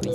We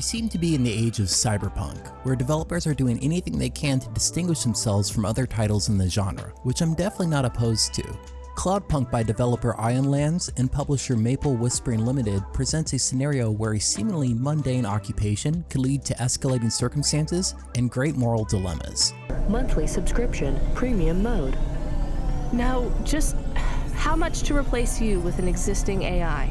seem to be in the age of cyberpunk, where developers are doing anything they can to distinguish themselves from other titles in the genre, which I'm definitely not opposed to. Cloudpunk by developer Ionlands and publisher Maple Whispering Limited presents a scenario where a seemingly mundane occupation could lead to escalating circumstances and great moral dilemmas. Monthly subscription, premium mode. Now, just how much to replace you with an existing AI?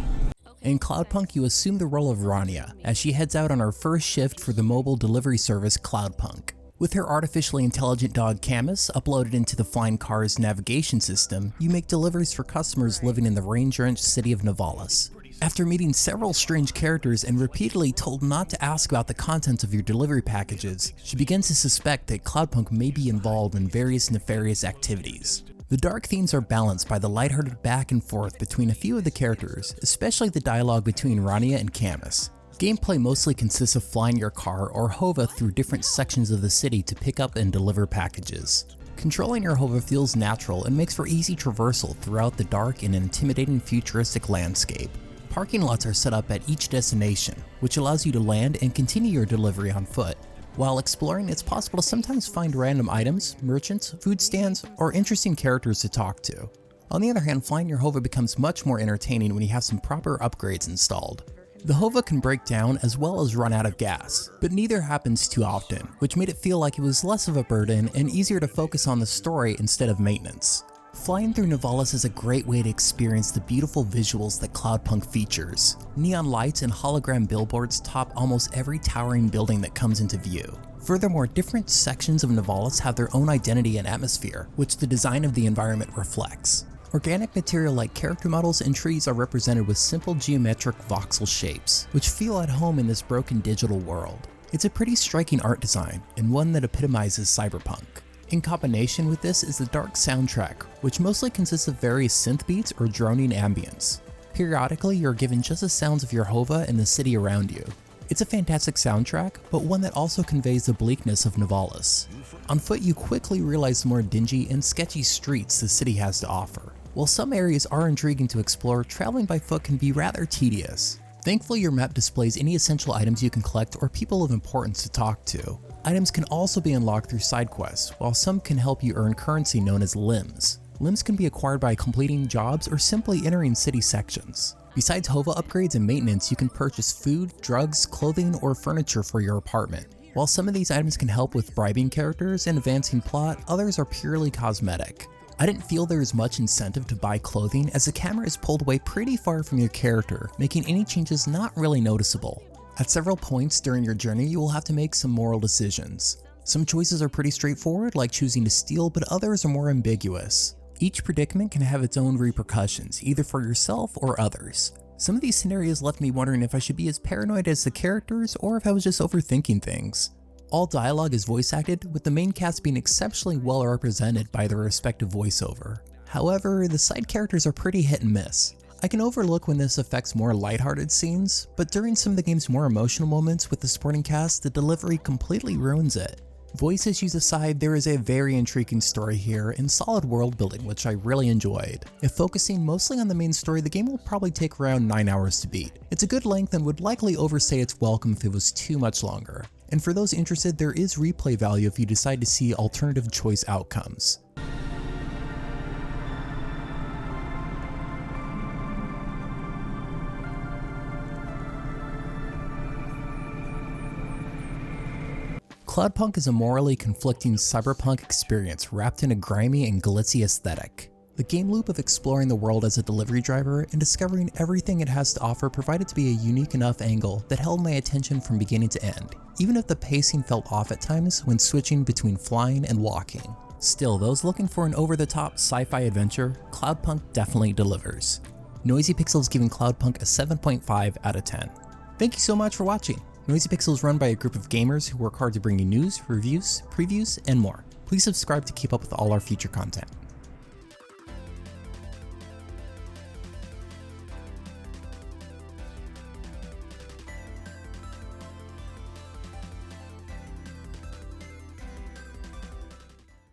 In Cloudpunk, you assume the role of Rania, as she heads out on her first shift for the mobile delivery service Cloudpunk. With her artificially intelligent dog Camus uploaded into the flying car's navigation system, you make deliveries for customers living in the rain-drenched city of Novalis. After meeting several strange characters and repeatedly told not to ask about the contents of your delivery packages, she begins to suspect that Cloudpunk may be involved in various nefarious activities. The dark themes are balanced by the lighthearted back and forth between a few of the characters, especially the dialogue between Rania and Camus. Gameplay mostly consists of flying your car or Hova through different sections of the city to pick up and deliver packages. Controlling your Hova feels natural and makes for easy traversal throughout the dark and intimidating futuristic landscape. Parking lots are set up at each destination, which allows you to land and continue your delivery on foot. While exploring, it's possible to sometimes find random items, merchants, food stands, or interesting characters to talk to. On the other hand, flying your Hova becomes much more entertaining when you have some proper upgrades installed. The Hova can break down as well as run out of gas, but neither happens too often, which made it feel like it was less of a burden and easier to focus on the story instead of maintenance. Flying through Novalis is a great way to experience the beautiful visuals that Cloudpunk features. Neon lights and hologram billboards top almost every towering building that comes into view. Furthermore, different sections of Novalis have their own identity and atmosphere, which the design of the environment reflects. Organic material like character models and trees are represented with simple geometric voxel shapes, which feel at home in this broken digital world. It's a pretty striking art design, and one that epitomizes cyberpunk. In combination with this is the dark soundtrack, which mostly consists of various synth beats or droning ambience. Periodically, you're given just the sounds of your Hova and the city around you. It's a fantastic soundtrack, but one that also conveys the bleakness of Novalis. On foot, you quickly realize the more dingy and sketchy streets the city has to offer. While some areas are intriguing to explore, traveling by foot can be rather tedious. Thankfully, your map displays any essential items you can collect or people of importance to talk to. Items can also be unlocked through side quests, while some can help you earn currency known as limbs. Limbs can be acquired by completing jobs or simply entering city sections. Besides Hova upgrades and maintenance, you can purchase food, drugs, clothing, or furniture for your apartment. While some of these items can help with bribing characters and advancing plot, others are purely cosmetic. I didn't feel there was much incentive to buy clothing as the camera is pulled away pretty far from your character, making any changes not really noticeable. At several points during your journey, you will have to make some moral decisions. Some choices are pretty straightforward, like choosing to steal, but others are more ambiguous. Each predicament can have its own repercussions, either for yourself or others. Some of these scenarios left me wondering if I should be as paranoid as the characters or if I was just overthinking things. All dialogue is voice acted, with the main cast being exceptionally well represented by their respective voiceover. However, the side characters are pretty hit and miss. I can overlook when this affects more lighthearted scenes, but during some of the game's more emotional moments with the supporting cast, the delivery completely ruins it. Voice issues aside, there is a very intriguing story here and solid world building, which I really enjoyed. If focusing mostly on the main story, the game will probably take around 9 hours to beat. It's a good length and would likely overstay its welcome if it was too much longer. And for those interested, there is replay value if you decide to see alternative choice outcomes. Cloudpunk is a morally conflicting cyberpunk experience wrapped in a grimy and glitzy aesthetic. The game loop of exploring the world as a delivery driver and discovering everything it has to offer provided to be a unique enough angle that held my attention from beginning to end, even if the pacing felt off at times when switching between flying and walking. Still, those looking for an over-the-top sci-fi adventure, Cloudpunk definitely delivers. Noisy Pixel is giving Cloudpunk a 7.5 out of 10. Thank you so much for watching. Noisy Pixel is run by a group of gamers who work hard to bring you news, reviews, previews, and more. Please subscribe to keep up with all our future content.